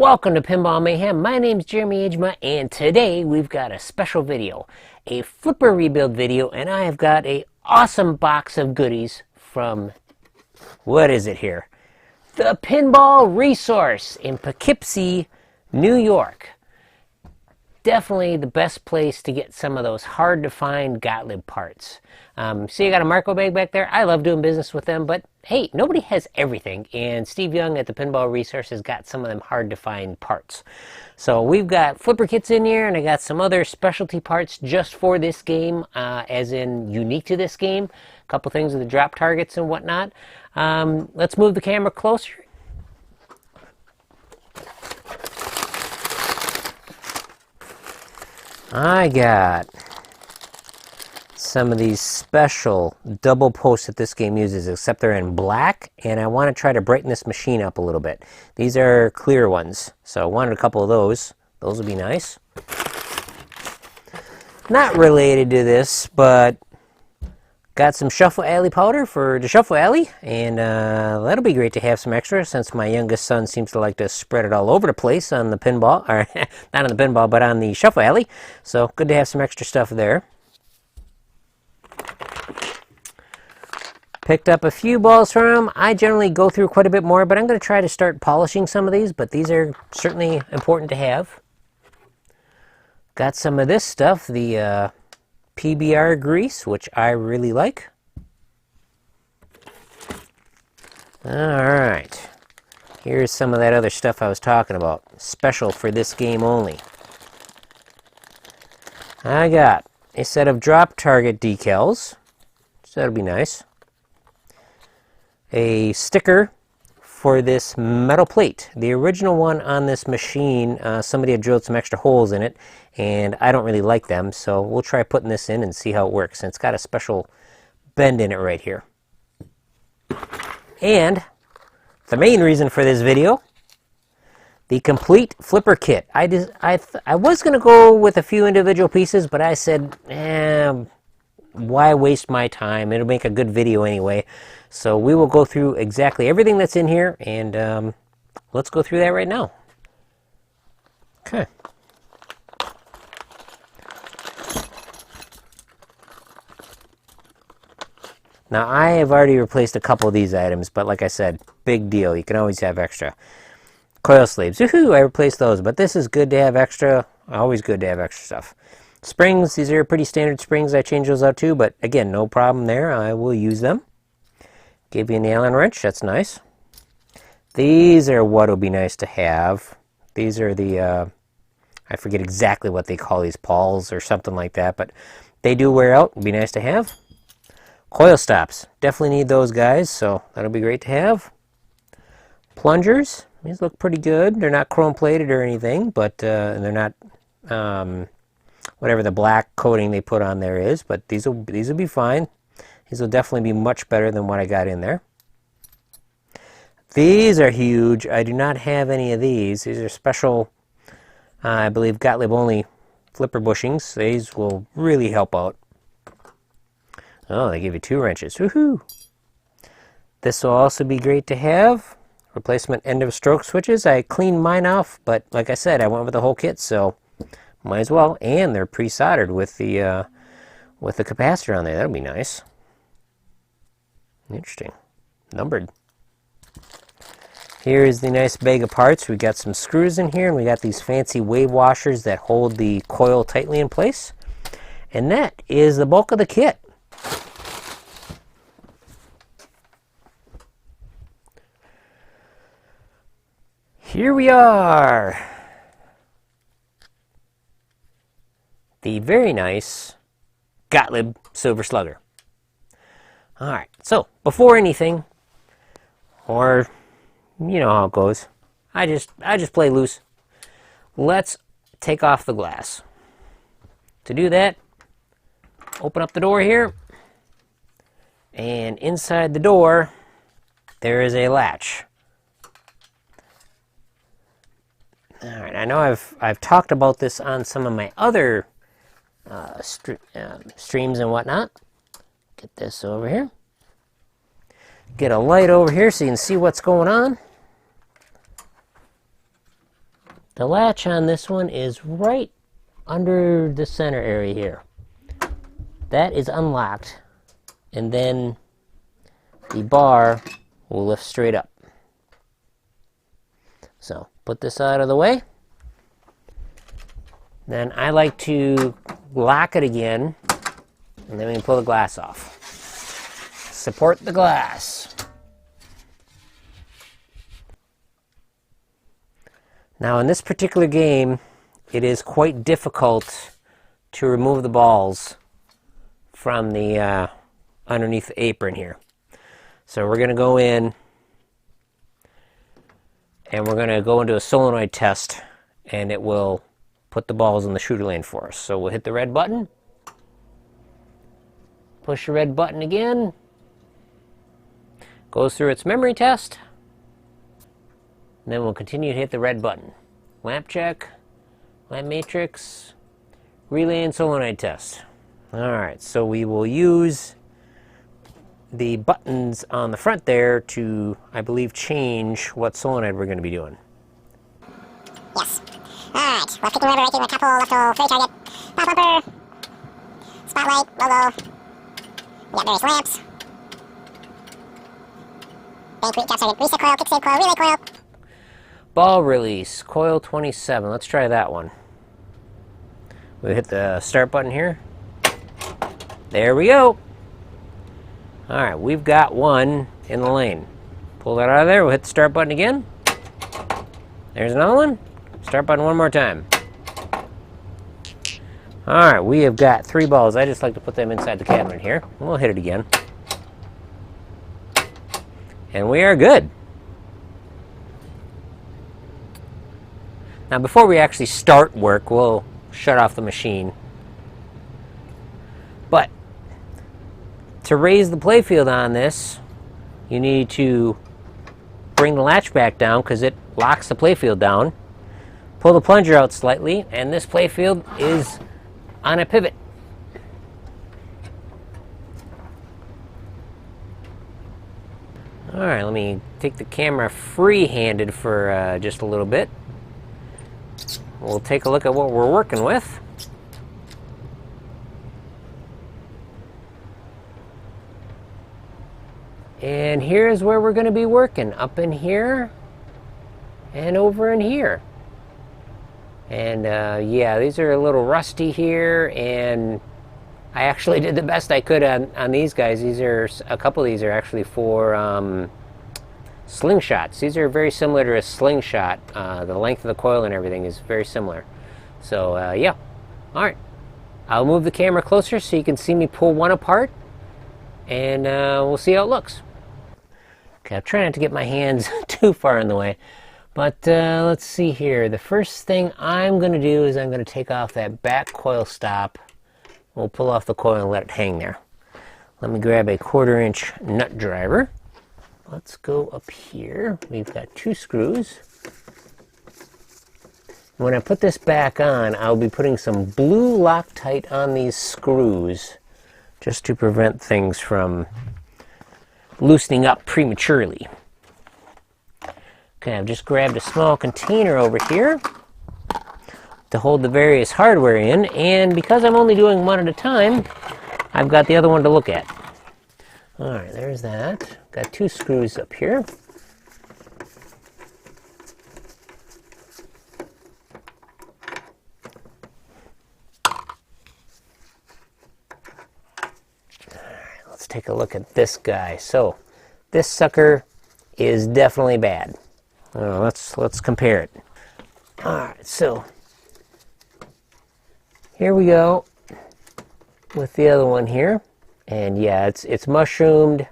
Welcome to Pinball Mayhem. My name's Jeremy Agema, and today we've got a special video, a flipper rebuild video, and I have got a awesome box of goodies from, what is it here? The Pinball Resource in Poughkeepsie, New York. Definitely the best place to get some of those hard to find Gottlieb parts. See, you got a Marco bag back there. I love doing business with them, but hey, nobody has everything, and Steve Young at the Pinball Resource has got some of them hard to find parts. So we've got flipper kits in here, and I got some other specialty parts just for this game, as in unique to this game. A couple things with the drop targets and whatnot. Let's move the camera closer. I got some of these special double posts that this game uses, except they're in black, and I want to try to brighten this machine up a little bit. These are clear ones, so I wanted a couple of those. Those would be nice. Not related to this, but got some Shuffle Alley powder for the Shuffle Alley, and that'll be great to have some extra since my youngest son seems to like to spread it all over the place on the pinball, or not on the pinball, but on the Shuffle Alley. So good to have some extra stuff there. Picked up a few balls from him. I generally go through quite a bit more, but I'm going to try to start polishing some of these, but these are certainly important to have. Got some of this stuff, the PBR grease, which I really like. Alright, here's some of that other stuff I was talking about, special for this game only. I got a set of drop target decals, so that'll be nice. A sticker for this metal plate. The original one on this machine, somebody had drilled some extra holes in it, and I don't really like them, so we'll try putting this in and see how it works. And it's got a special bend in it right here. And the main reason for this video, the complete flipper kit. I was going to go with a few individual pieces, but I said, why waste my time? It'll make a good video anyway. So we will go through exactly everything that's in here, and let's go through that right now. Okay. Now I have already replaced a couple of these items, but like I said, big deal. You can always have extra. Coil sleeves, woohoo! I replaced those, but this is good to have extra. Always good to have extra stuff. Springs, these are pretty standard springs. I change those out too, but again, no problem there. I will use them. Gave you an Allen wrench, that's nice. These are what will be nice to have. These are the, I forget exactly what they call these, pawls or something like that, but they do wear out. It'd be nice to have. Coil stops, definitely need those guys, so that'll be great to have. Plungers, these look pretty good. They're not chrome plated or anything, but they're not whatever the black coating they put on there is, but these will be fine. These will definitely be much better than what I got in there. These are huge. I do not have any of these. These are special, I believe, Gottlieb only flipper bushings. These will really help out. Oh, they give you 2 wrenches. Woohoo! This will also be great to have. Replacement end of stroke switches. I cleaned mine off, but like I said, I went with the whole kit, so might as well. And they're pre-soldered with the capacitor on there. That'll be nice. Interesting. Numbered. Here's the nice bag of parts. We got some screws in here, and we got these fancy wave washers that hold the coil tightly in place. And that is the bulk of the kit. Here we are. The very nice Gottlieb Silver Slugger. Alright, so before anything, or you know how it goes, I just play loose. Let's take off the glass. To do that, open up the door here, and inside the door there is a latch. Alright, I know I've talked about this on some of my other streams and whatnot. Get this over here. Get a light over here so you can see what's going on. The latch on this one is right under the center area here. That is unlocked, and then the bar will lift straight up. So put this out of the way. Then I like to lock it again, and then we can pull the glass off. Support the glass. Now in this particular game, it is quite difficult to remove the balls from the underneath the apron here. So we're going to go in and we're going to go into a solenoid test, and it will put the balls in the shooter lane for us. So we'll hit the red button, push the red button again, goes through its memory test, and then we'll continue to hit the red button. Lamp check, lamp matrix, relay and solenoid test. Alright, so we will use the buttons on the front there to, I believe, change what solenoid we're going to be doing. Yes. Alright, we're picking lever right here, a couple, left hole, free target, pop bumper, spotlight, logo. We got various lamps. Bank cap target, reset coil, kick save coil, relay coil. Ball release, coil 27. Let's try that one. We hit the start button here. There we go. Alright, we've got one in the lane. Pull that out of there, we'll hit the start button again. There's another one. Start button one more time. Alright, we have got 3 balls. I just like to put them inside the cabinet here. We'll hit it again. And we are good. Now before we actually start work, we'll shut off the machine. But to raise the playfield on this, you need to bring the latch back down because it locks the playfield down. Pull the plunger out slightly, and this playfield is on a pivot. Alright, let me take the camera free-handed for just a little bit. We'll take a look at what we're working with. And here's where we're going to be working, up in here and over in here. And yeah, these are a little rusty here, and I actually did the best I could on these guys. These are, a couple of these are actually for slingshots. These are very similar to a slingshot. The length of the coil and everything is very similar. So yeah, alright. I'll move the camera closer so you can see me pull one apart, and we'll see how it looks. Okay, I'm trying not to get my hands too far in the way. But let's see here. The first thing I'm going to do is I'm going to take off that back coil stop. We'll pull off the coil and let it hang there. Let me grab a 1/4 inch nut driver. Let's go up here. We've got 2 screws. When I put this back on, I'll be putting some blue Loctite on these screws just to prevent things from loosening up prematurely. Okay, I've just grabbed a small container over here to hold the various hardware in, and because I'm only doing one at a time, I've got the other one to look at. Alright, there's that. Got 2 screws up here. Alright, let's take a look at this guy. So, this sucker is definitely bad. Let's compare it. Alright, so here we go with the other one here. And yeah, it's mushroomed,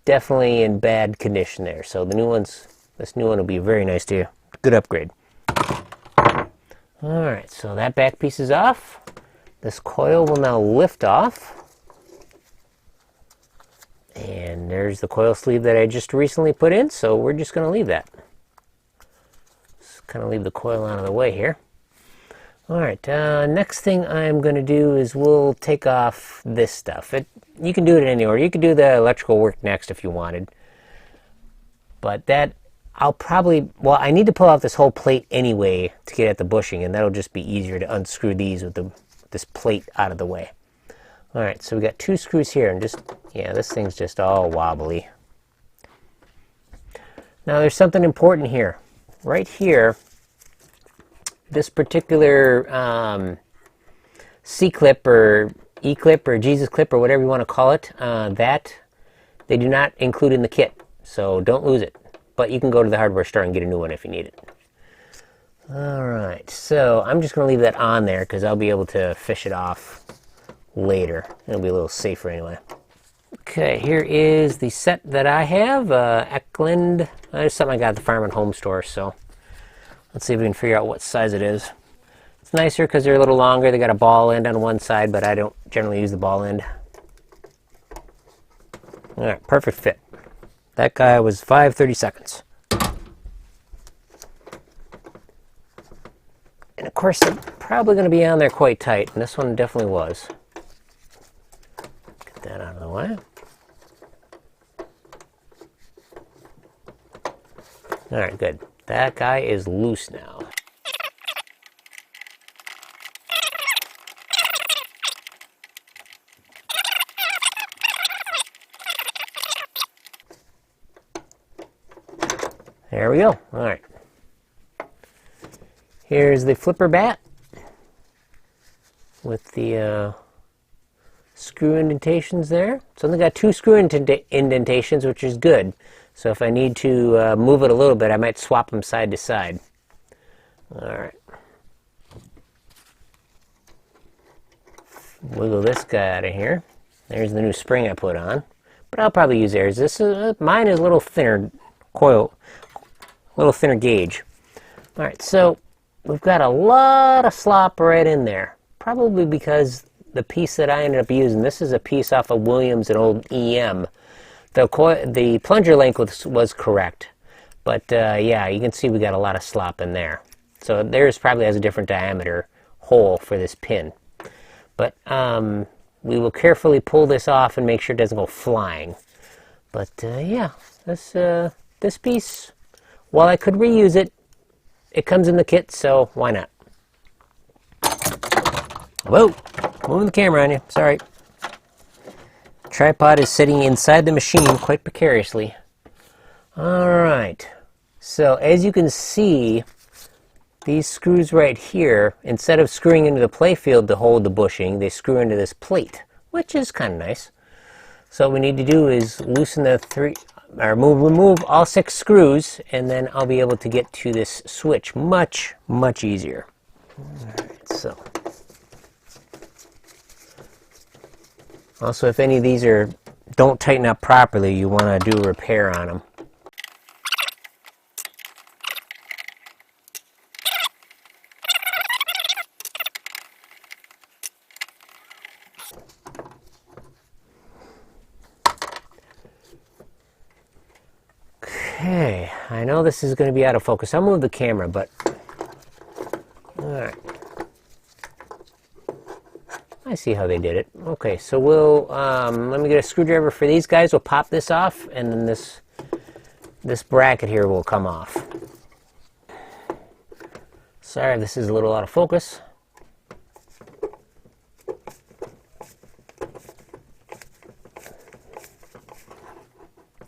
definitely in bad condition there. So the new ones, this new one will be very nice to you. Good upgrade. Alright, so that back piece is off. This coil will now lift off. And there's the coil sleeve that I just recently put in, so we're just going to leave that. Just kind of leave the coil out of the way here. Alright, next thing I'm going to do is we'll take off this stuff. You can do it in any order. You could do the electrical work next if you wanted. But that I need to pull out this whole plate anyway to get at the bushing, and that'll just be easier to unscrew these with this plate out of the way. All right, so we got 2 screws here, and yeah, this thing's just all wobbly. Now there's something important here. Right here, this particular C-clip or E-clip or Jesus clip or whatever you want to call it, that they do not include in the kit, so don't lose it. But you can go to the hardware store and get a new one if you need it. Alright, so I'm just going to leave that on there because I'll be able to fish it off later. It'll be a little safer anyway. Okay, here is the set that I have. Eklund. There's something I got at the Farm and Home store, so let's see if we can figure out what size it is. It's nicer because they're a little longer. They got a ball end on one side, but I don't generally use the ball end. Alright, perfect fit. That guy was 5/32. And of course, they're probably going to be on there quite tight, and this one definitely was. Get that out of the way. Alright, good. That guy is loose now. There we go. All right. Here's the flipper bat with the screw indentations there. It's only got 2 screw indentations, which is good. So if I need to move it a little bit, I might swap them side to side. All right. Wiggle this guy out of here. There's the new spring I put on. But I'll probably use theirs. Mine is a little thinner coil. A little thinner gauge. Alright, so we've got a lot of slop right in there. Probably because the piece that I ended up using, this is a piece off of Williams, an old EM. The plunger length was correct. But yeah, you can see we got a lot of slop in there. So theirs probably has a different diameter hole for this pin. But we will carefully pull this off and make sure it doesn't go flying. But yeah, this piece, while I could reuse it, it comes in the kit, so why not? Whoa, moving the camera on you, sorry. Tripod is sitting inside the machine quite precariously. Alright, so as you can see, these screws right here, instead of screwing into the playfield to hold the bushing, they screw into this plate, which is kind of nice. So what we need to do is loosen the remove all 6 screws, and then I'll be able to get to this switch much, much easier. Alright, so. Also, if any of these don't tighten up properly, you want to do a repair on them. Okay, I know this is going to be out of focus. I'll move the camera, but alright. I see how they did it. Okay, so we'll let me get a screwdriver for these guys. We'll pop this off, and then this bracket here will come off. Sorry, this is a little out of focus.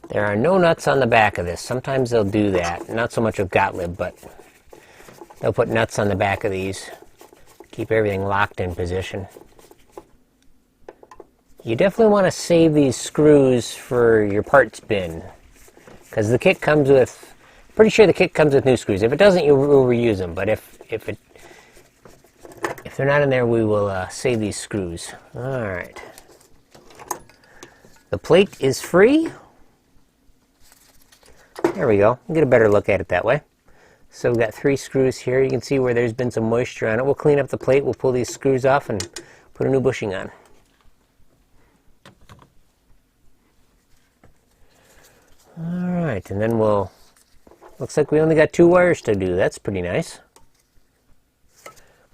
There are no nuts on the back of this. Sometimes they'll do that. Not so much with Gottlieb, but they'll put nuts on the back of these. Keep everything locked in position. You definitely want to save these screws for your parts bin, because the kit comes with, pretty sure the kit comes with new screws. If it doesn't, you'll reuse them, but if they're not in there, we will save these screws. Alright. The plate is free. There we go. Get a better look at it that way. So we've got 3 screws here. You can see where there's been some moisture on it. We'll clean up the plate. We'll pull these screws off and put a new bushing on. Alright, and then looks like we only got 2 wires to do. That's pretty nice.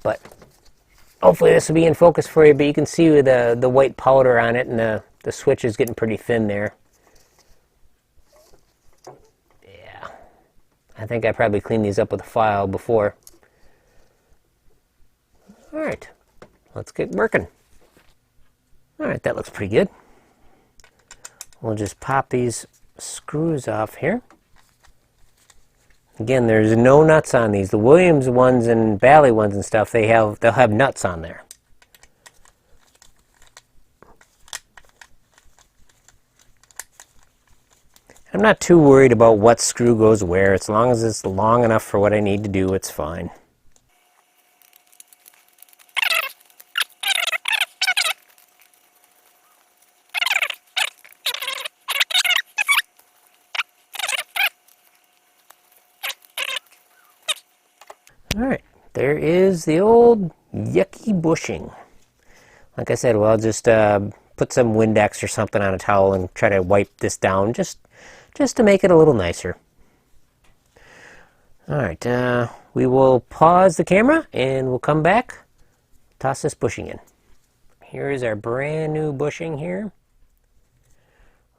But hopefully this will be in focus for you, but you can see with the white powder on it, and the switch is getting pretty thin there. Yeah. I think I probably cleaned these up with a file before. All right, let's get working. All right, that looks pretty good. We'll just pop these screws off here. Again, there's no nuts on these. The Williams ones and Bally ones and stuff, they'll have nuts on there. I'm not too worried about what screw goes where. As long as it's long enough for what I need to do, it's fine. Alright, there is the old yucky bushing. Like I said, well, I'll just put some Windex or something on a towel and try to wipe this down just to make it a little nicer. Alright, we will pause the camera and we'll come back, toss this bushing in. Here is our brand new bushing here.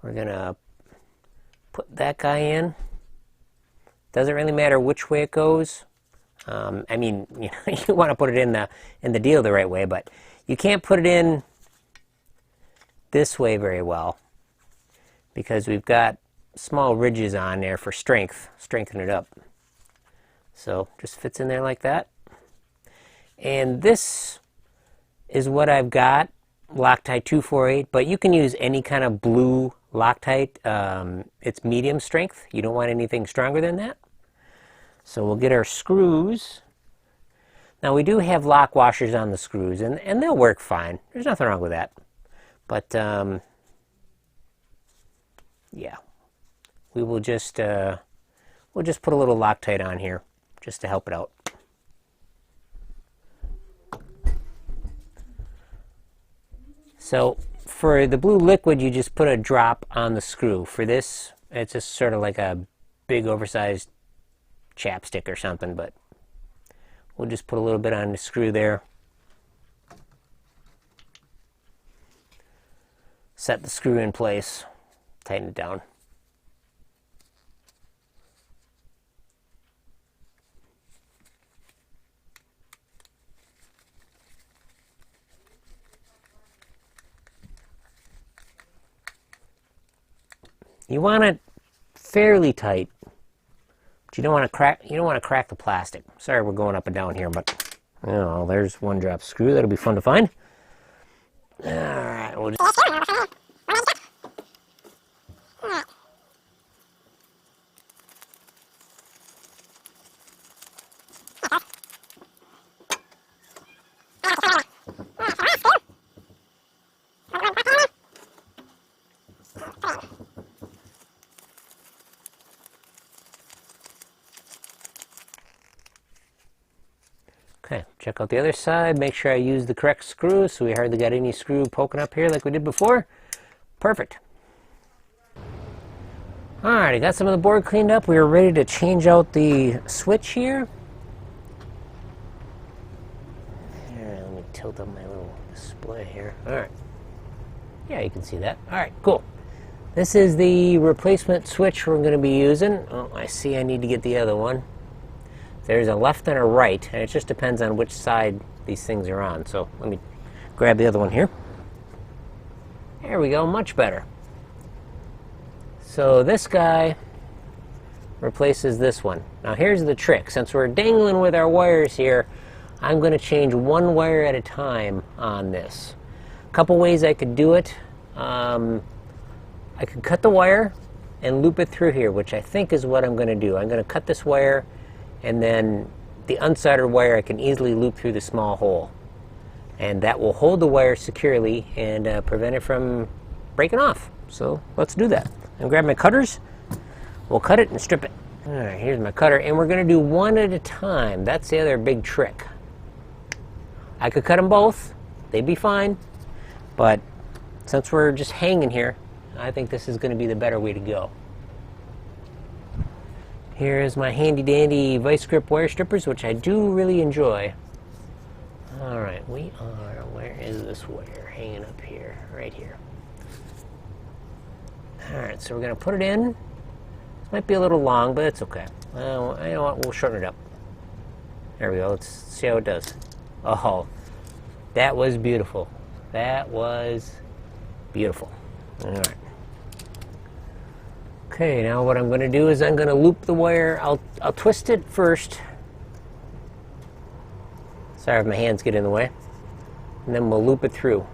We're going to put that guy in. Doesn't really matter which way it goes. I mean, you know, you want to put it in the deal the right way, but you can't put it in this way very well because we've got small ridges on there for strengthen it up. So just fits in there like that. And this is what I've got, Loctite 248, but you can use any kind of blue Loctite. It's medium strength. You don't want anything stronger than that. So we'll get our screws. Now we do have lock washers on the screws, and they'll work fine. There's nothing wrong with that. But yeah, we will just we'll just put a little Loctite on here just to help it out. So for the blue liquid, you just put a drop on the screw. For this, it's just sort of like a big oversized chapstick or something, but we'll just put a little bit on the screw there. Set the screw in place, tighten it down. You want it fairly tight. You don't want to crack the plastic. Sorry, we're going up and down here, but you know, there's one drop screw. That'll be fun to find. All right, we'll just Okay, check out the other side. Make sure I use the correct screw so we hardly got any screw poking up here like we did before. Perfect. Alright, I got some of the board cleaned up. We are ready to change out the switch here. Here, let me tilt up my little display here. Alright. Yeah, you can see that. Alright, cool. This is the replacement switch we're going to be using. Oh, I see I need to get the other one. There's a left and a right, and it just depends on which side these things are on. So let me grab the other one here. There we go, much better. So this guy replaces this one. Now here's the trick. Since we're dangling with our wires here, I'm going to change one wire at a time on this. A couple ways I could do it. I could cut the wire and loop it through here, which I think is what I'm going to do. I'm going to cut this wire, and then the unsoldered wire I can easily loop through the small hole. And that will hold the wire securely and prevent it from breaking off. So let's do that. I'm grab my cutters. We'll cut it and strip it. All right, here's my cutter. And we're going to do one at a time. That's the other big trick. I could cut them both. They'd be fine. But since we're just hanging here, I think this is going to be the better way to go. Here is my handy dandy vice grip wire strippers, which I do really enjoy. Alright, where is this wire? Hanging up here, right here. Alright, so we're going to put it in. This might be a little long, but it's okay. You know what? We'll shorten it up. There we go. Let's see how it does. Oh, that was beautiful. That was beautiful. All right. Okay, now what I'm going to do is I'm going to loop the wire. I'll twist it first. Sorry if my hands get in the way. And then we'll loop it through.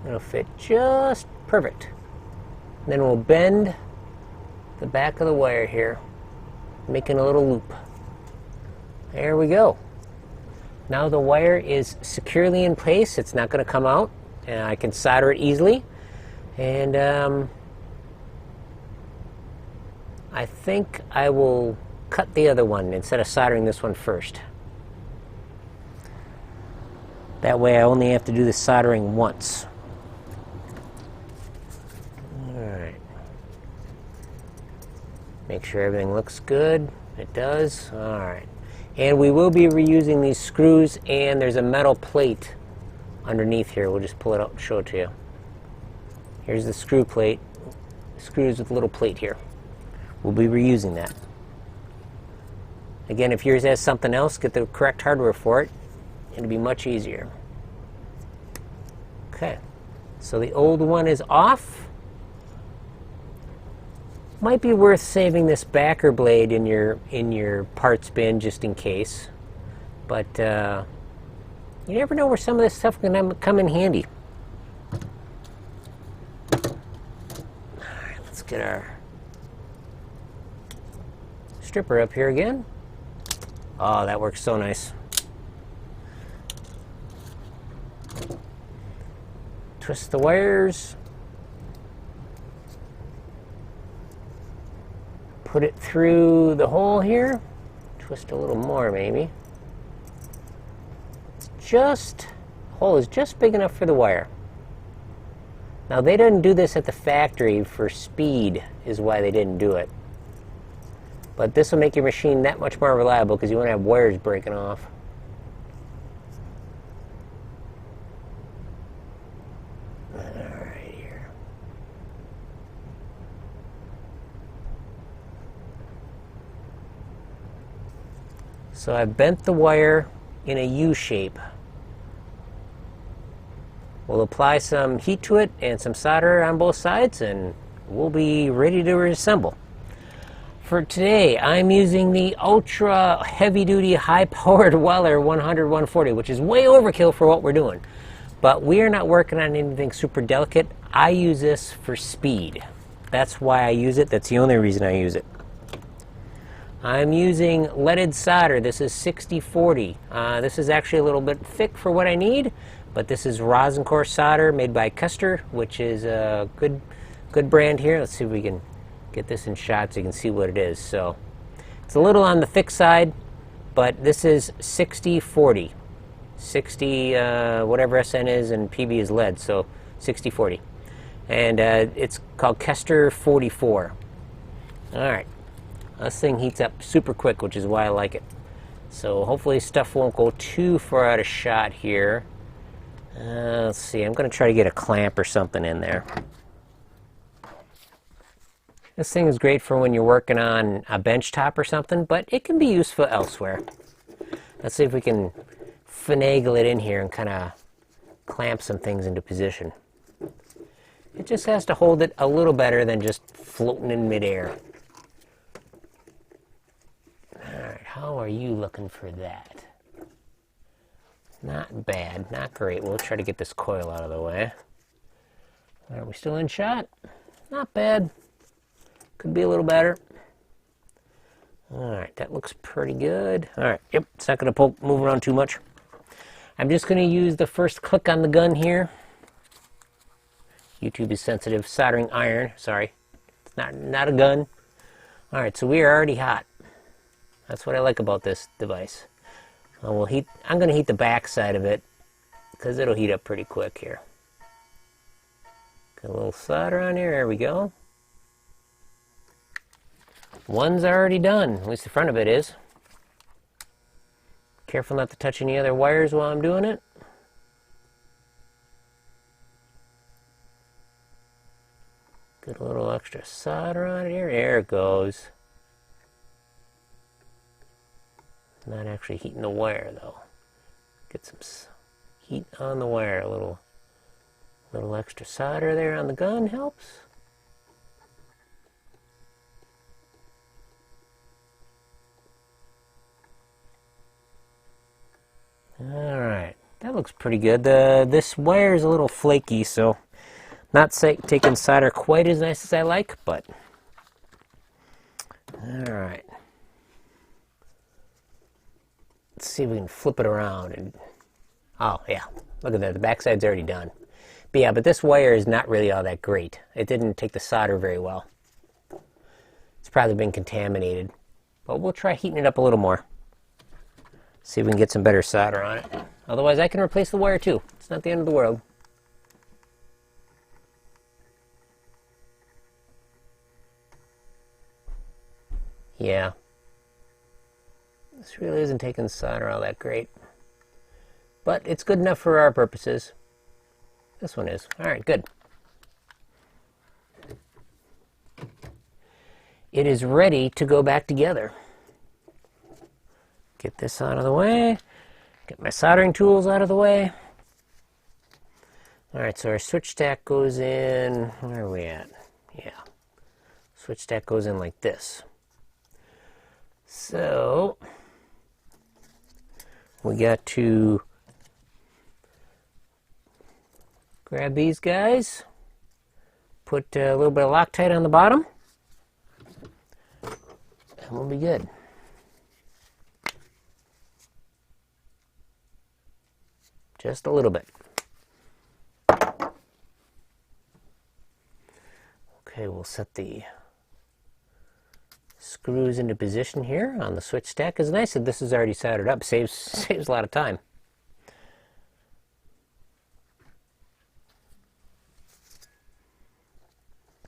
It'll fit just perfect. And then we'll bend the back of the wire here, making a little loop. There we go. Now the wire is securely in place. It's not going to come out, and I can solder it easily. And I think I will cut the other one instead of soldering this one first. That way I only have to do the soldering once. Alright. Make sure everything looks good. It does. Alright. And we will be reusing these screws, and there's a metal plate underneath here. We'll just pull it out and show it to you. Here's the screw plate. Screws with a little plate here. We'll be reusing that. Again, if yours has something else, get the correct hardware for it. It'll be much easier. Okay, so the old one is off. Might be worth saving this backer blade in your parts bin just in case. But you never know where some of this stuff can come in handy. Alright, let's get our stripper up here again. Oh, that works so nice. Twist the wires. Put it through the hole here. Twist a little more maybe. Hole is just big enough for the wire. Now they didn't do this at the factory for speed, is why they didn't do it. But this will make your machine that much more reliable because you won't have wires breaking off. Alright here. So I bent the wire in a U shape. We'll apply some heat to it and some solder on both sides, and we'll be ready to reassemble. For today, I'm using the ultra heavy-duty, high-powered Weller 100-140, which is way overkill for what we're doing. But we are not working on anything super delicate. I use this for speed. That's why I use it. That's the only reason I use it. I'm using leaded solder. This is 6040. This is actually a little bit thick for what I need, but this is rosin core solder made by Custer, which is a good brand here. Let's see if we can get this in shot so you can see what it is. So it's a little on the thick side, but this is 6040. 60 whatever SN is and PB is lead, so 6040. And it's called Kester 44. Alright, this thing heats up super quick, which is why I like it. So hopefully stuff won't go too far out of shot here. Let's see, I'm going to try to get a clamp or something in there. This thing is great for when you're working on a bench top or something, but it can be useful elsewhere. Let's see if we can finagle it in here and kind of clamp some things into position. It just has to hold it a little better than just floating in midair. Alright, how are you looking for that? Not bad, not great. We'll try to get this coil out of the way. Are we still in shot? Not bad. Could be a little better. Alright, that looks pretty good. Alright, yep, it's not going to move around too much. I'm just going to use the first click on the gun here. YouTube is sensitive. Soldering iron, sorry. It's not a gun. Alright, so we are already hot. That's what I like about this device. I'm going to heat the back side of it because it'll heat up pretty quick here. Got a little solder on here, there we go. One's already done, at least the front of it is. Careful not to touch any other wires while I'm doing it. Get a little extra solder on here. There it goes. not actually heating the wire though. Get some heat on the wire. A little extra solder there on the gun helps. Alright, that looks pretty good. This wire is a little flaky, so not taking solder quite as nice as I like, but alright. Let's see if we can flip it around. And oh yeah, look at that, the backside's already done. But yeah, but this wire is not really all that great. It didn't take the solder very well. It's probably been contaminated, but we'll try heating it up a little more. See if we can get some better solder on it. Otherwise, I can replace the wire too. It's not the end of the world. Yeah. This really isn't taking solder all that great. But it's good enough for our purposes. This one is. Alright, good. It is ready to go back together. Get this out of the way. Get my soldering tools out of the way. Alright, so our switch stack goes in... Where are we at? Yeah. Switch stack goes in like this. So... we got to grab these guys. Put a little bit of Loctite on the bottom. And we'll be good. Just a little bit. Okay, we'll set the screws into position here on the switch stack. It's nice that this is already soldered up. Saves a lot of time.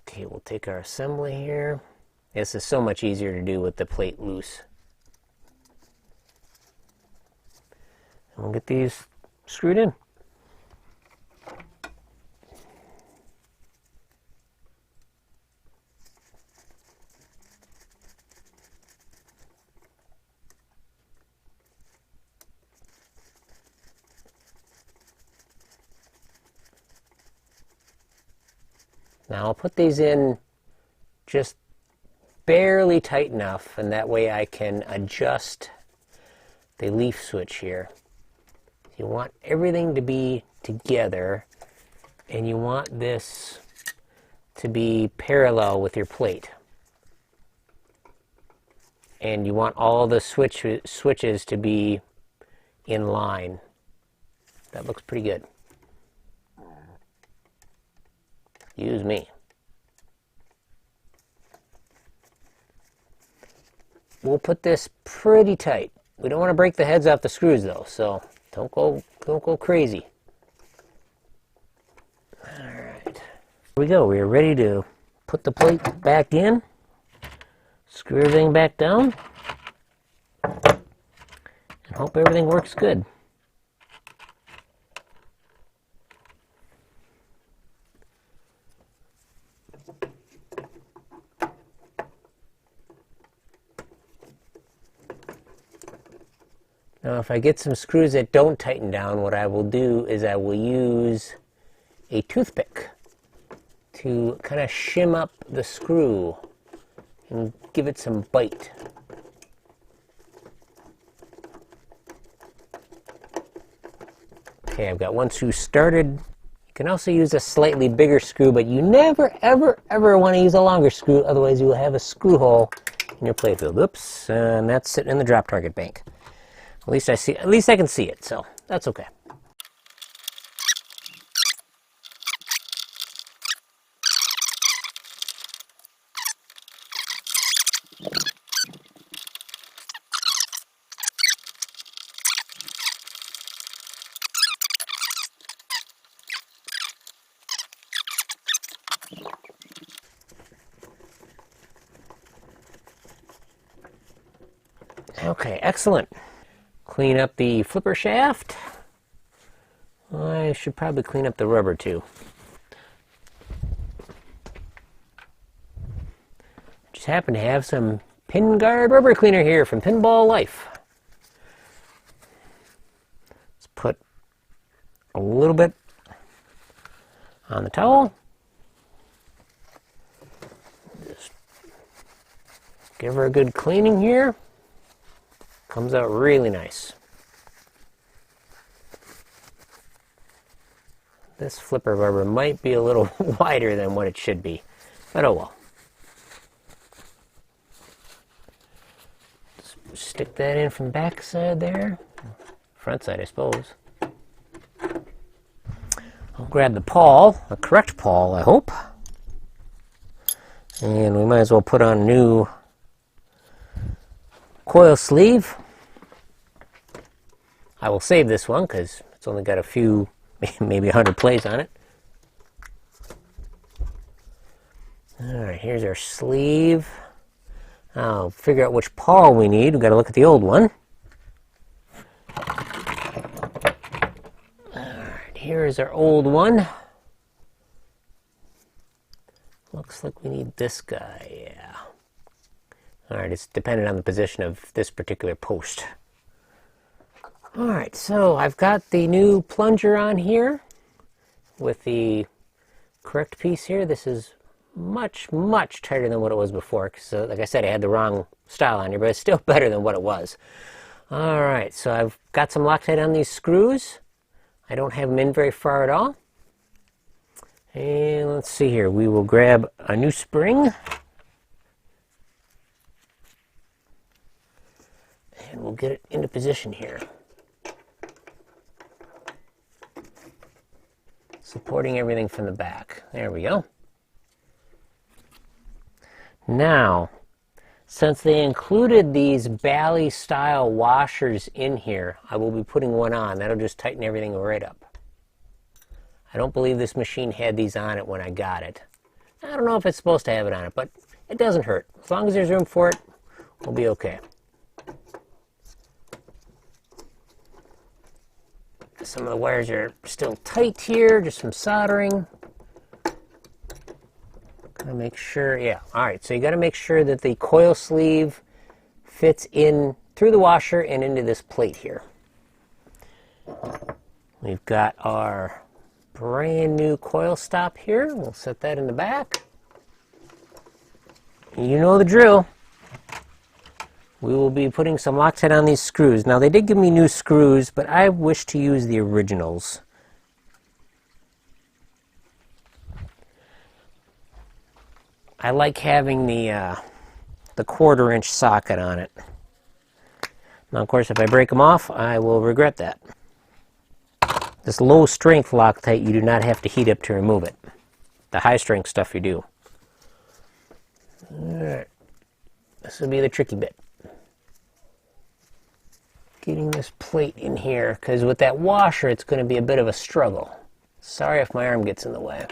Okay, we'll take our assembly here. This is so much easier to do with the plate loose. And we'll get these screwed in. Now I'll put these in just barely tight enough, and that way I can adjust the leaf switch here. You want everything to be together, and you want this to be parallel with your plate. And you want all the switches to be in line. That looks pretty good. Use me. We'll put this pretty tight. We don't want to break the heads off the screws though, so don't go crazy. Alright. Here we go. We are ready to put the plate back in. Screw everything back down. And hope everything works good. Now if I get some screws that don't tighten down, what I will do is I will use a toothpick to kind of shim up the screw and give it some bite. Okay, I've got one screw started. You can also use a slightly bigger screw, but you never, ever want to use a longer screw, otherwise you will have a screw hole in your playfield. Oops, and that's sitting in the drop target bank. At least I can see it, so that's okay. Okay, excellent. Clean up the flipper shaft. I should probably clean up the rubber too. Just happen to have some pin guard rubber cleaner here from Pinball Life. a little bit on the towel. Just give her a good cleaning here. Comes out really nice. This flipper rubber might be a little wider than what it should be, but oh well. Just stick that in from the back side there. Front side, I suppose. I'll grab the pawl, a correct pawl, I hope. And we might as well put on a new coil sleeve. I will save this one because it's only got a few, maybe 100 plays on it. Alright, here's our sleeve. I'll figure out which pawl we need. We've got to look at the old one. Alright, here is our old one. Looks like we need this guy, yeah. Alright, it's dependent on the position of this particular post. Alright, so I've got the new plunger on here with the correct piece here. This is much, much tighter than what it was before. So, like I said, I had the wrong style on here, but it's still better than what it was. Alright, so I've got some Loctite on these screws. I don't have them in very far at all. And let's see here. We will grab a new spring. And we'll get it into position here. Supporting everything from the back. There we go. Now, since they included these Bally style washers in here, I will be putting one on. That'll just tighten everything right up. I don't believe this machine had these on it when I got it. I don't know if it's supposed to have it on it, but it doesn't hurt. As long as there's room for it, we'll be okay. Some of the wires are still tight here, just from soldering. Gotta make sure, yeah. Alright, so you gotta make sure that the coil sleeve fits in through the washer and into this plate here. We've got our brand new coil stop here. We'll set that in the back. You know the drill. We will be putting some Loctite on these screws. Now, they did give me new screws, but I wish to use the originals. I like having the 1/4-inch socket on it. Now, of course, if I break them off, I will regret that. This low-strength Loctite, you do not have to heat up to remove it. The high-strength stuff you do. Alright. This will be the tricky bit. Getting this plate in here, because with that washer, it's going to be a bit of a struggle. Sorry if my arm gets in the way.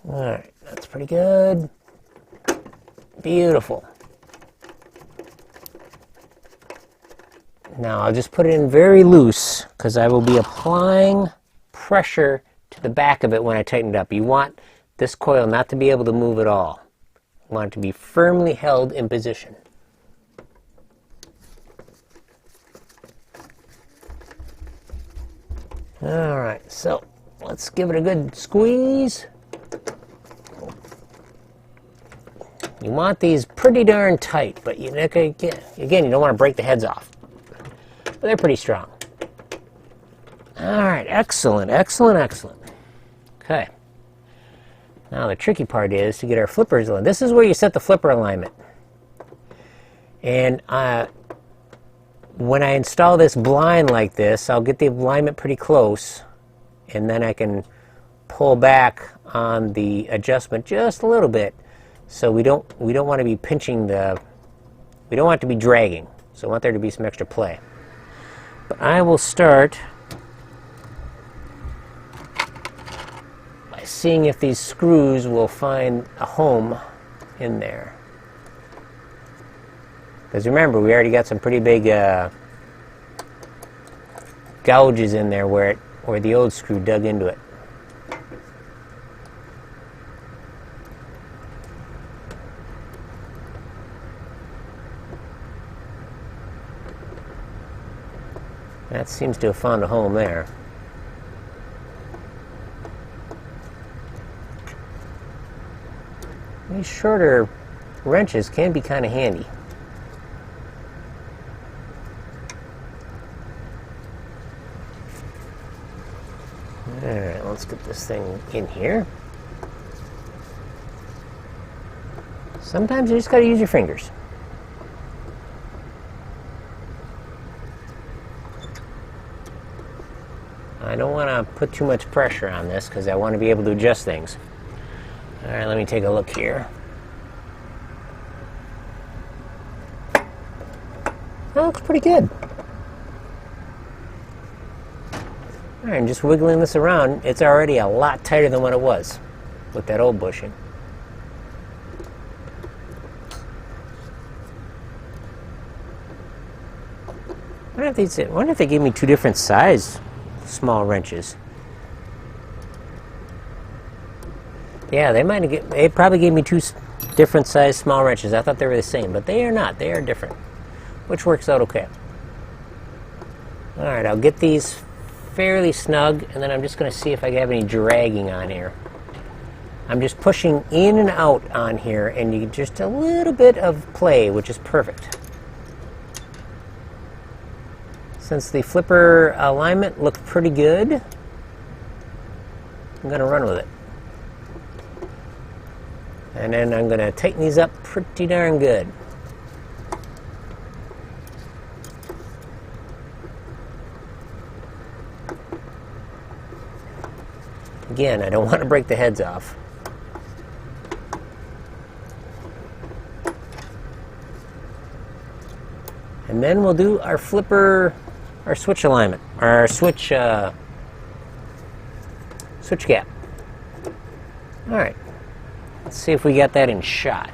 Alright, that's pretty good. Beautiful. Now I'll just put it in very loose because I will be applying pressure to the back of it when I tighten it up. You want this coil not to be able to move at all. You want it to be firmly held in position. Alright, so let's give it a good squeeze. You want these pretty darn tight, but again, you don't want to break the heads off. But they're pretty strong. Alright, excellent, excellent, excellent. Okay. Now the tricky part is to get our flippers aligned. This is where you set the flipper alignment. And when I install this blind like this, I'll get the alignment pretty close, and then I can pull back on the adjustment just a little bit. So we don't want to be pinching we don't want it to be dragging. So I want there to be some extra play. But I will start by seeing if these screws will find a home in there. Because remember, we already got some pretty big gouges in there where the old screw dug into it. That seems to have found a home there. These shorter wrenches can be kind of handy. Alright, let's get this thing in here. Sometimes you just gotta use your fingers. I don't want to put too much pressure on this because I want to be able to adjust things. Alright, let me take a look here. That looks pretty good. Alright, and just wiggling this around, it's already a lot tighter than what it was with that old bushing. I wonder if they gave me two different size small wrenches. Yeah, they probably gave me two different size small wrenches. I thought they were the same, but they are not. They are different, which works out okay. Alright, I'll get these fairly snug, and then I'm just going to see if I have any dragging on here. I'm just pushing in and out on here, and you get just a little bit of play, which is perfect. Since the flipper alignment looked pretty good, I'm going to run with it. And then I'm going to tighten these up pretty darn good. Again, I don't want to break the heads off. And then we'll do our flipper, our switch alignment, our switch gap. All right, let's see if we got that in shot.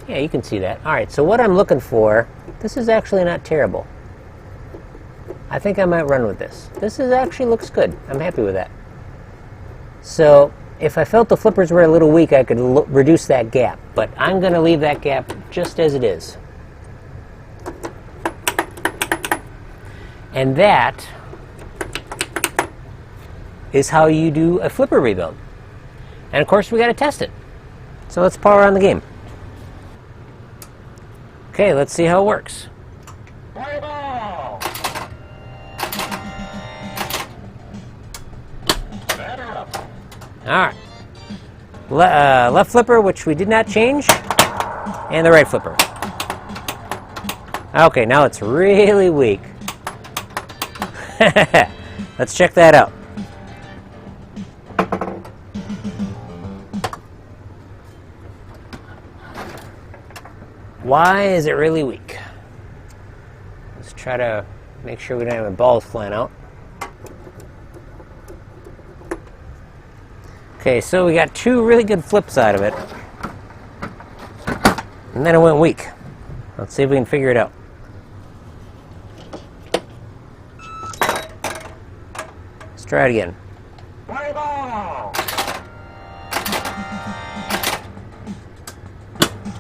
Yeah, you can see that. All right, so what I'm looking for, this is actually not terrible. I think I might run with this. This actually looks good. I'm happy with that. So if I felt the flippers were a little weak, I could reduce that gap, but I'm going to leave that gap just as it is. And that is how you do a flipper rebuild. And of course, we got to test it. So let's power on the game. Okay, let's see how it works. Play ball! Batter up. All right. Left flipper, which we did not change, and the right flipper. Okay, now it's really weak. Let's check that out. Why is it really weak? Let's try to make sure we don't have my balls flying out. Okay, so we got two really good flips out of it. And then it went weak. Let's see if we can figure it out. Let's try it again. Play ball!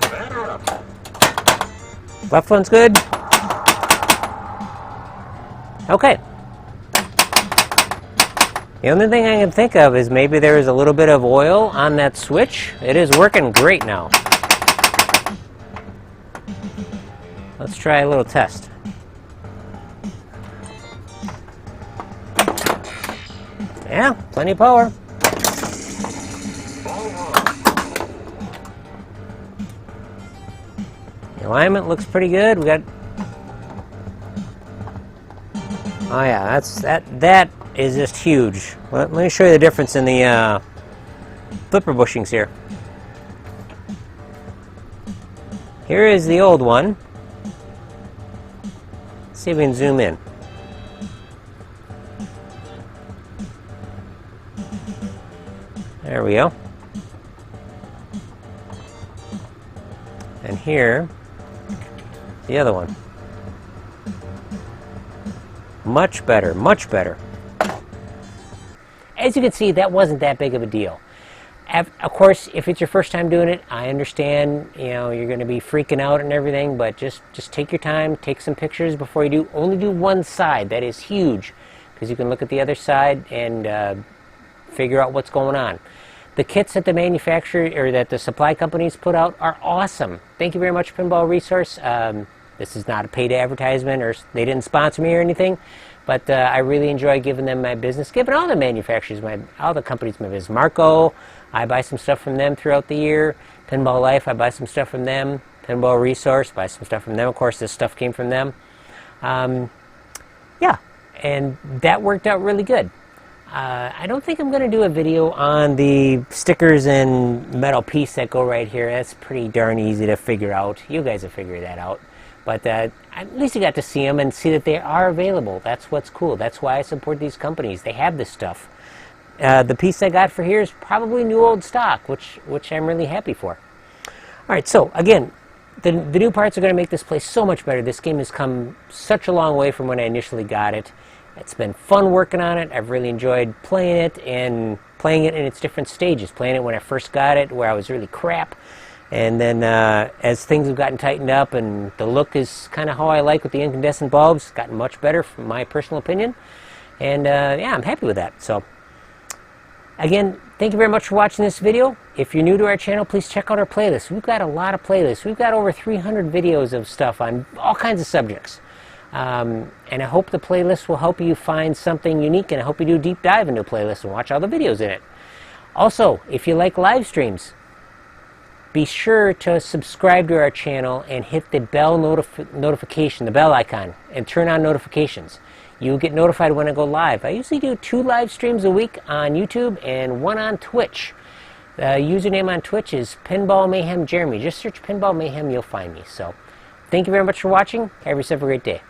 Batter up. Left one's good. Okay. The only thing I can think of is maybe there is a little bit of oil on that switch. It is working great now. Let's try a little test. Yeah, plenty of power. The alignment looks pretty good. We got. Oh yeah, that is just huge. Let me show you the difference in the flipper bushings here. Here is the old one. Let's see if we can zoom in. There we go. And here, the other one. Much better, much better. As you can see, that wasn't that big of a deal. Of course, if it's your first time doing it, I understand, you know, you're going to be freaking out and everything, but just take your time, take some pictures before you do. Only do one side. That is huge, because you can look at the other side and figure out what's going on. The kits that the manufacturer or that the supply companies put out are awesome. Thank you very much, Pinball Resource. This is not a paid advertisement, or they didn't sponsor me or anything, but I really enjoy giving them my business, giving all the manufacturers, all the companies my business. Marco, I buy some stuff from them throughout the year. Pinball Life, I buy some stuff from them. Pinball Resource, buy some stuff from them. Of course, this stuff came from them. Yeah, and that worked out really good. I don't think I'm going to do a video on the stickers and metal piece that go right here. That's pretty darn easy to figure out. You guys will figure that out. But at least you got to see them and see that they are available. That's what's cool. That's why I support these companies. They have this stuff. The piece I got for here is probably new old stock, which I'm really happy for. All right, so again, the new parts are going to make this place so much better. This game has come such a long way from when I initially got it. It's been fun working on it. I've really enjoyed playing it and playing it in its different stages. Playing it when I first got it, where I was really crap. And then as things have gotten tightened up and the look is kind of how I like with the incandescent bulbs, it's gotten much better from my personal opinion. And yeah, I'm happy with that. So again, thank you very much for watching this video. If you're new to our channel, please check out our playlist. We've got a lot of playlists. We've got over 300 videos of stuff on all kinds of subjects. And I hope the playlist will help you find something unique, and I hope you do a deep dive into a playlist and watch all the videos in it. Also, if you like live streams, be sure to subscribe to our channel and hit the bell notification, the bell icon, and turn on notifications. You'll get notified when I go live. I usually do 2 live streams a week on YouTube and 1 on Twitch. The username on Twitch is Pinball Mayhem Jeremy. Just search Pinball Mayhem, you'll find me. So, thank you very much for watching. Have yourself a great day.